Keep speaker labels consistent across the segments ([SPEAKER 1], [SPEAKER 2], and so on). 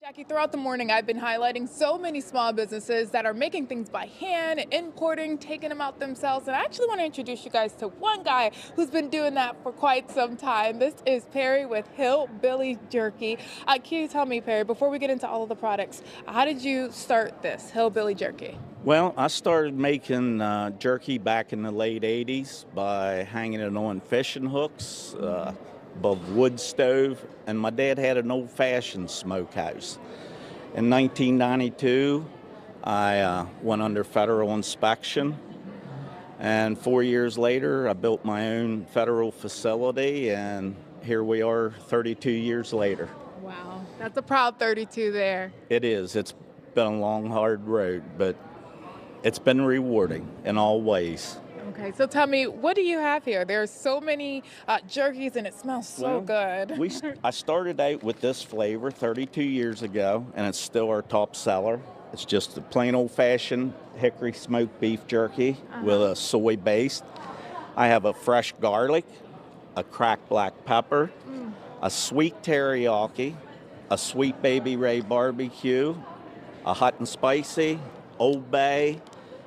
[SPEAKER 1] Jackie, throughout the morning, I've been highlighting so many small businesses that are making things by hand, importing, taking them out themselves. And I actually want to introduce you guys to one guy who's been doing that for quite some time. This is Perry with Hillbilly Jerky. Can you tell me, Perry, before we get into all of the products, how did you start this Hillbilly Jerky?
[SPEAKER 2] Well, I started making jerky back in the late 80s by hanging it on fishing hooks above wood stove, and my dad had an old-fashioned smokehouse. In 1992, I went under federal inspection, and 4 years later, I built my own federal facility, and here we are 32 years later.
[SPEAKER 1] Wow, that's a proud 32 there.
[SPEAKER 2] It is. It's been a long, hard road, but it's been rewarding in all ways.
[SPEAKER 1] Okay, so tell me, what do you have here? There's so many jerkies and it smells so good.
[SPEAKER 2] I started out with this flavor 32 years ago, and it's still our top seller. It's just a plain old-fashioned hickory smoked beef jerky with a soy base. I have a fresh garlic, a cracked black pepper, a sweet teriyaki, a sweet baby Ray barbecue, a hot and spicy, Old Bay,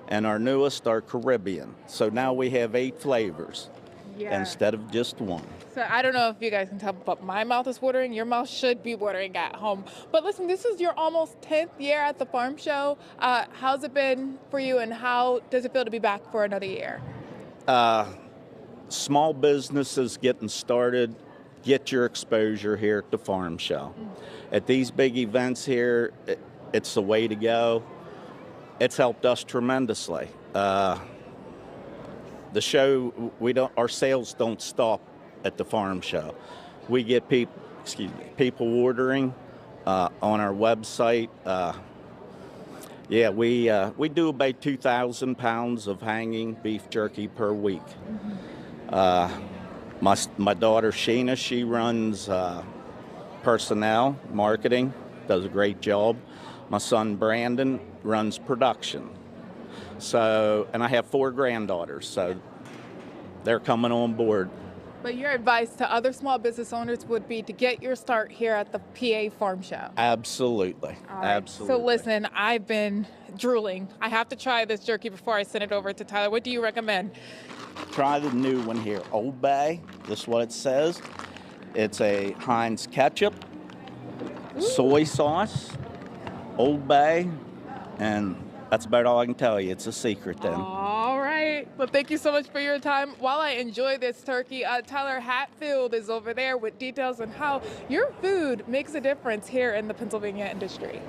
[SPEAKER 2] and our newest are Caribbean. So now we have 8 flavors instead of just one.
[SPEAKER 1] So I don't know if you guys can tell, but my mouth is watering. Your mouth should be watering at home. But listen, this is your almost 10th year at the farm show. How's it been for you, and how does it feel to be back for another year?
[SPEAKER 2] Small businesses getting started, get your exposure here at the farm show. At these big events here, it's the way to go. It's helped us tremendously. The show, our sales don't stop at the farm show. We get people ordering on our website. We do about 2,000 pounds of hanging beef jerky per week. My daughter Sheena, she runs personnel, marketing, does a great job. My son Brandon runs production. So, and I have 4 granddaughters, so they're coming on board.
[SPEAKER 1] But your advice to other small business owners would be to get your start here at the PA Farm Show.
[SPEAKER 2] Absolutely.
[SPEAKER 1] All right.
[SPEAKER 2] Absolutely.
[SPEAKER 1] So listen, I've been drooling. I have to try this jerky before I send it over to Tyler. What do you recommend?
[SPEAKER 2] Try the new one here, Old Bay. This is what it says. It's a Heinz ketchup, soy sauce, Old Bay, and that's about all I can tell you. It's a secret then.
[SPEAKER 1] All right. Well, thank you so much for your time. While I enjoy this turkey, Tyler Hatfield is over there with details on how your food makes a difference here in the Pennsylvania industry.